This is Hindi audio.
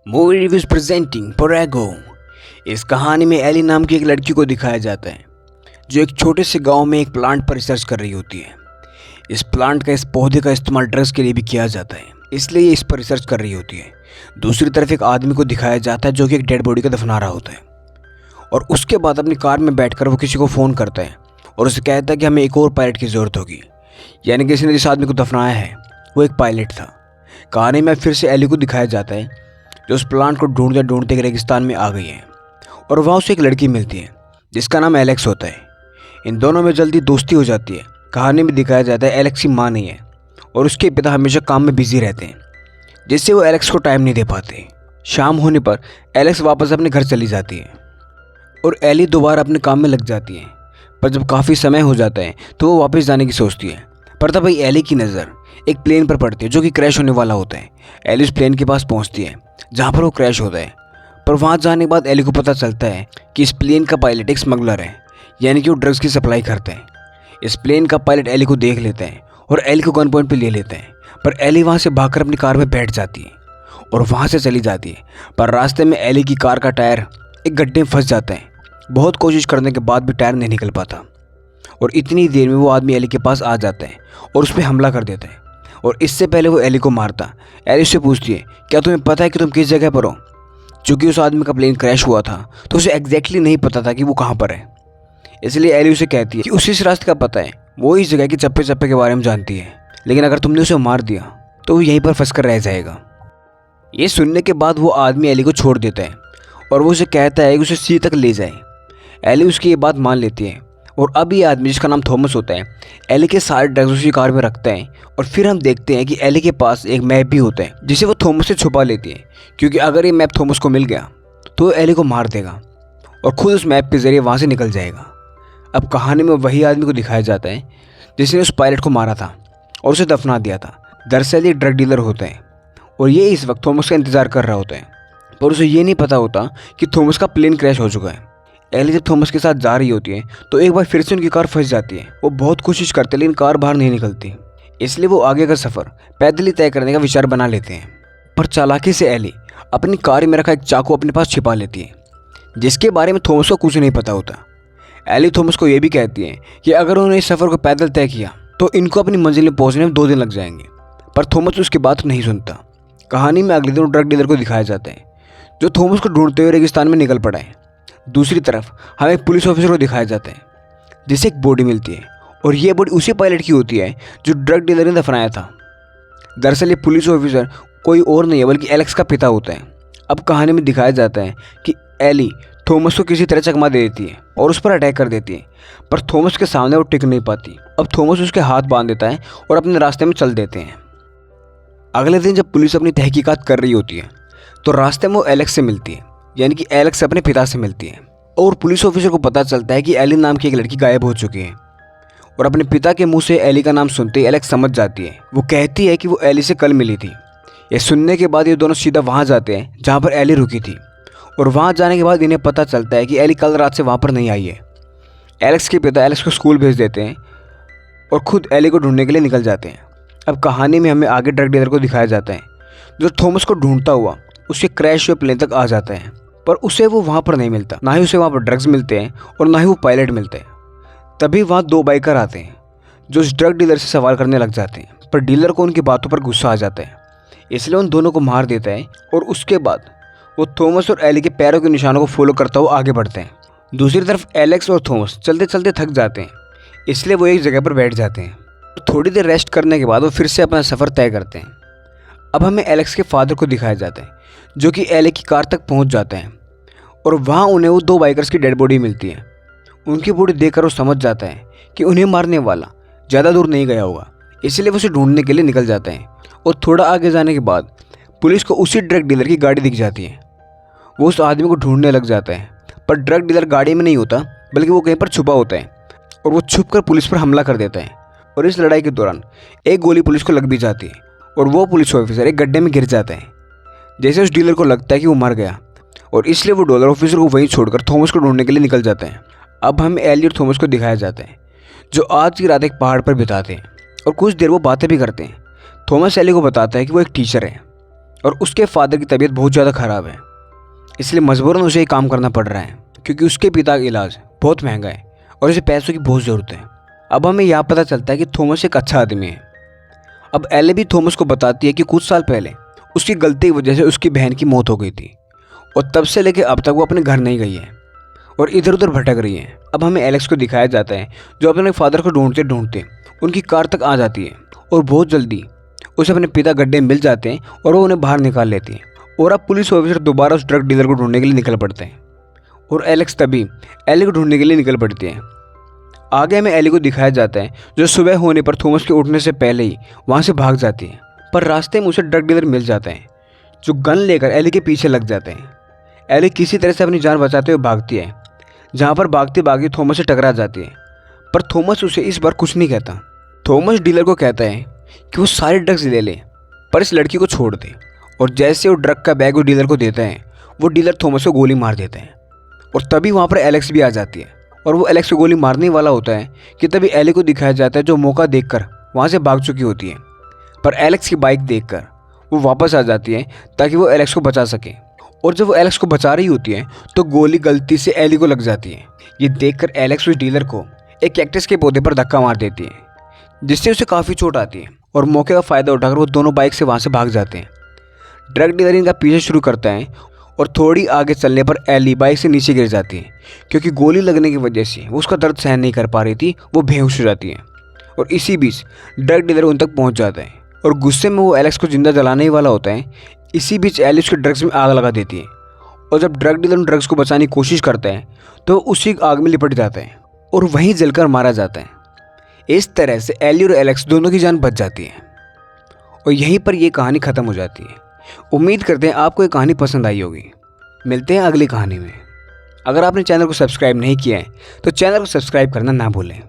Movie reviews presenting पोरैगो। इस कहानी में एली नाम की एक लड़की को दिखाया जाता है जो एक छोटे से गांव में एक प्लांट पर रिसर्च कर रही होती है। इस प्लांट का इस पौधे का इस्तेमाल ड्रग्स के लिए भी किया जाता है, इसलिए ये इस पर रिसर्च कर रही होती है। दूसरी तरफ एक आदमी को दिखाया जाता है जो कि एक डेड बॉडी को दफना रहा होता है और उसके बाद अपनी कार में बैठकर वो किसी को फ़ोन करता है और उसे कहता है कि हमें एक और पायलट की ज़रूरत होगी। यानी कि इसने जिस आदमी को दफनाया है वो एक पायलट था। कहानी में फिर से एली को दिखाया जाता है जो उस प्लांट को ढूंढते ढूंढते एक रेगिस्तान में आ गई है और वहाँ उसे एक लड़की मिलती है जिसका नाम एलेक्स होता है। इन दोनों में जल्दी दोस्ती हो जाती है। कहानी में दिखाया जाता है एलेक्स की माँ नहीं है और उसके पिता हमेशा काम में बिजी रहते हैं जिससे वो एलेक्स को टाइम नहीं दे पाते। शाम होने पर एलेक्स वापस अपने घर चली जाती है और एली दोबारा अपने काम में लग जाती है। पर जब काफ़ी समय हो जाता है तो वो वापस जाने की सोचती है, पर तब भाई एली की नज़र एक प्लेन पर पड़ती है जो कि क्रैश होने वाला होता है। एली उस प्लेन के पास पहुंचती है जहां पर वो क्रैश होता है, पर वहां जाने के बाद एली को पता चलता है कि इस प्लेन का पायलट एक स्मगलर है, यानी कि वो ड्रग्स की सप्लाई करता है। इस प्लेन का पायलट एली को देख लेता है और एली को गन पॉइंट पर ले लेता है, पर एली वहाँ से भागकर अपनी कार में बैठ जाती है और वहाँ से चली जाती है। पर रास्ते में एली की कार का टायर एक गड्ढे में फंस जाता है। बहुत कोशिश करने के बाद भी टायर नहीं निकल पाता और इतनी देर में वो आदमी एली के पास आ जाता है और उस पर हमला कर देता है। और इससे पहले वो एली को मारता, एली उससे पूछती है क्या तुम्हें पता है कि तुम किस जगह पर हो। चूँकि उस आदमी का प्लेन क्रैश हुआ था तो उसे एग्जैक्टली नहीं पता था कि वो कहाँ पर है, इसलिए एली उसे कहती है कि उसे इस रास्ते का पता है, वो इस जगह के चप्पे चप्पे के बारे में जानती है, लेकिन अगर तुमने उसे मार दिया तो वो यहीं पर फंस कर रह जाएगा। ये सुनने के बाद वो आदमी एली को छोड़ देता है और वो उसे कहता है कि उसे सी तक ले जाए। एली उसकी ये बात मान लेती है और अब ये आदमी जिसका नाम थॉमस होता है एली के सारे ड्रग्स उसी कार में रखता है। और फिर हम देखते हैं कि एली के पास एक मैप भी होता है जिसे वो थॉमस से छुपा लेती है, क्योंकि अगर ये मैप थॉमस को मिल गया तो वो एली को मार देगा और खुद उस मैप के ज़रिए वहाँ से निकल जाएगा। अब कहानी में वही आदमी को दिखाया जाता है जिसने उस पायलट को मारा था और उसे दफना दिया था। दरअसल ये ड्रग डीलर होता है और ये इस वक्त थॉमस का इंतज़ार कर रहा होता है, पर उसे ये नहीं पता होता कि थॉमस का प्लेन क्रैश हो चुका है। एली जब थॉमस के साथ जा रही होती है तो एक बार फिर से उनकी कार फंस जाती है। वो बहुत कोशिश करते हैं लेकिन कार बाहर नहीं निकलती, इसलिए वो आगे का सफ़र पैदल ही तय करने का विचार बना लेते हैं। पर चालाकी से एली अपनी कार में रखा एक चाकू अपने पास छिपा लेती है जिसके बारे में थॉमस को कुछ नहीं पता होता। एली थॉमस को ये भी कहती है कि अगर उन्होंने इस सफ़र को पैदल तय किया तो इनको अपनी मंजिल में पहुँचने में 2 दिन लग जाएंगे, पर थॉमस उसकी बात नहीं सुनता। कहानी में अगले दिन ड्रग डीलर को दिखाया जाता है जो थॉमस को ढूंढते हुए रेगिस्तान में निकल पड़ा है। दूसरी तरफ हमें एक पुलिस ऑफिसर को दिखाया जाता है जिसे एक बॉडी मिलती है और ये बॉडी उसी पायलट की होती है जो ड्रग डीलर ने दफनाया था। दरअसल ये पुलिस ऑफिसर कोई और नहीं है बल्कि एलेक्स का पिता होता है। अब कहानी में दिखाया जाता है कि एली थॉमस को किसी तरह चकमा दे देती है और उस पर अटैक कर देती है, पर थॉमस के सामने वो टिक नहीं पाती। अब थॉमस उसके हाथ बांध देता है और अपने रास्ते में चल देते हैं। अगले दिन जब पुलिस अपनी तहकीकात कर रही होती है तो रास्ते में वो एलेक्स से मिलती है, यानी कि एलेक्स अपने पिता से मिलती है और पुलिस ऑफिसर को पता चलता है कि एली नाम की एक लड़की गायब हो चुकी है। और अपने पिता के मुंह से एली का नाम सुनते ही एलेक्स समझ जाती है। वो कहती है कि वो एली से कल मिली थी। ये सुनने के बाद ये दोनों सीधा वहाँ जाते हैं जहाँ पर एली रुकी थी और वहाँ जाने के बाद इन्हें पता चलता है कि एली कल रात से वहाँ पर नहीं आई है। एलेक्स के पिता एलेक्स को स्कूल भेज देते हैं और खुद एली को ढूंढने के लिए निकल जाते हैं। अब कहानी में हमें आगे ड्रग डीलर को दिखाया जाता है जो थॉमस को ढूंढता हुआ उसके क्रैश हुए प्लेन तक आ जाता है, पर उसे वो वहाँ पर नहीं मिलता। ना ही उसे वहाँ पर ड्रग्स मिलते हैं और ना ही वो पायलट मिलते हैं। तभी वहाँ 2 बाइकर आते हैं जो उस ड्रग डीलर से सवाल करने लग जाते हैं, पर डीलर को उनकी बातों पर गुस्सा आ जाता है, इसलिए उन दोनों को मार देता है। और उसके बाद वो थॉमस और एली के पैरों के निशानों को फॉलो करता हुआ आगे बढ़ते हैं। दूसरी तरफ एलेक्स और थॉमस चलते चलते थक जाते हैं, इसलिए वो एक जगह पर बैठ जाते हैं। थोड़ी देर रेस्ट करने के बाद वो फिर से अपना सफ़र तय करते हैं। अब हमें एलेक्स के फादर को दिखाया जाता है जो कि एली की कार तक पहुंच जाते हैं और वहां उन्हें वो 2 बाइकर्स की डेड बॉडी मिलती है। उनकी बॉडी देखकर वो समझ जाता है कि उन्हें मारने वाला ज़्यादा दूर नहीं गया होगा, इसलिए वो उसे ढूंढने के लिए निकल जाते हैं। और थोड़ा आगे जाने के बाद पुलिस को उसी ड्रग डीलर की गाड़ी दिख जाती है। वो उस आदमी को ढूंढने लग जाता है, पर ड्रग डीलर गाड़ी में नहीं होता बल्कि वो कहीं पर छुपा होता है और वो छुप कर पुलिस पर हमला कर देता है। और इस लड़ाई के दौरान एक गोली पुलिस को लग भी जाती है और वो पुलिस ऑफिसर एक गड्ढे में गिर जाता है। जैसे उस डीलर को लगता है कि वो मर गया और इसलिए वो डॉलर ऑफिसर को वहीं छोड़कर थॉमस को ढूंढने के लिए निकल जाते हैं। अब हमें एली और थॉमस को दिखाया जाता है जो आज की रात एक पहाड़ पर बिताते हैं और कुछ देर वो बातें भी करते हैं। थॉमस एली को बताता है कि वो एक टीचर है और उसके फादर की तबीयत बहुत ज़्यादा ख़राब है, इसलिए मजबूरन उसे ये काम करना पड़ रहा है क्योंकि उसके पिता का इलाज बहुत महंगा है और उसे पैसों की बहुत ज़रूरत है। अब हमें यहाँ पता चलता है कि थॉमस एक अच्छा आदमी है। अब एले भी थॉमस को बताती है कि कुछ साल पहले उसकी गलती की वजह से उसकी बहन की मौत हो गई थी और तब से लेकर अब तक वो अपने घर नहीं गई है और इधर उधर भटक रही है। अब हमें एलेक्स को दिखाया जाता है जो अपने फादर को ढूंढते ढूंढते उनकी कार तक आ जाती है और बहुत जल्दी उसे अपने पिता गड्ढे में मिल जाते हैं और वो उन्हें बाहर निकाल लेती है। और अब पुलिस ऑफिसर दोबारा उस ड्रग डीलर को ढूंढने के लिए निकल पड़ते हैं और एलेक्स तभी एली को ढूंढने के लिए निकल पड़ती है। आगे हमें एली को दिखाया जाता है जो सुबह होने पर थॉमस के उठने से पहले ही वहाँ से भाग जाती है, पर रास्ते में उसे ड्रग डीलर मिल जाते हैं जो गन लेकर एली के पीछे लग जाते हैं। एली किसी तरह से अपनी जान बचाते हुए भागती है, जहाँ पर भागती भागती थॉमस से टकरा जाती है, पर थॉमस उसे इस बार कुछ नहीं कहता। थॉमस डीलर को कहता है कि वो सारे ड्रग्स ले ले पर इस लड़की को छोड़ दे, और जैसे वो ड्रग का बैग उस डीलर को देता है वो डीलर थॉमस को गोली मार देता है। और तभी वहाँ पर एलेक्स भी आ जाती है और वो एलेक्स को गोली मारने वाला होता है कि तभी एली को दिखाया जाता है जो मौका देखकर वहाँ से भाग चुकी होती है, पर एलेक्स की बाइक देखकर वो वापस आ जाती है ताकि वो एलेक्स को बचा सके। और जब वो एलेक्स को बचा रही होती है तो गोली गलती से एली को लग जाती है। ये देखकर एलेक्स उस डीलर को एक कैक्टस के पौधे पर धक्का मार देती है जिससे उसे काफ़ी चोट आती है और मौके का फ़ायदा उठाकर वो दोनों बाइक से वहाँ से भाग जाते हैं। ड्रग डीलर इनका पीछे शुरू करता है और थोड़ी आगे चलने पर एली बाइक से नीचे गिर जाती है क्योंकि गोली लगने की वजह से वो उसका दर्द सहन नहीं कर पा रही थी, वो बेहोश हो जाती है। और इसी बीच ड्रग डीलर उन तक पहुंच जाता है और गुस्से में वो एलेक्स को जिंदा जलाने ही वाला होता है। इसी बीच एली उसके ड्रग्स में आग लगा देती है और जब ड्रग डीलर उन ड्रग्स को बचाने की कोशिश करता है तो उसी आग में लिपट जाता है और वहीं जलकर मारा जाता है। इस तरह से एली और एलेक्स दोनों की जान बच जाती है और यहीं पर यह कहानी ख़त्म हो जाती है। उम्मीद करते हैं आपको ये कहानी पसंद आई होगी। मिलते हैं अगली कहानी में। अगर आपने चैनल को सब्सक्राइब नहीं किया है तो चैनल को सब्सक्राइब करना ना भूलें।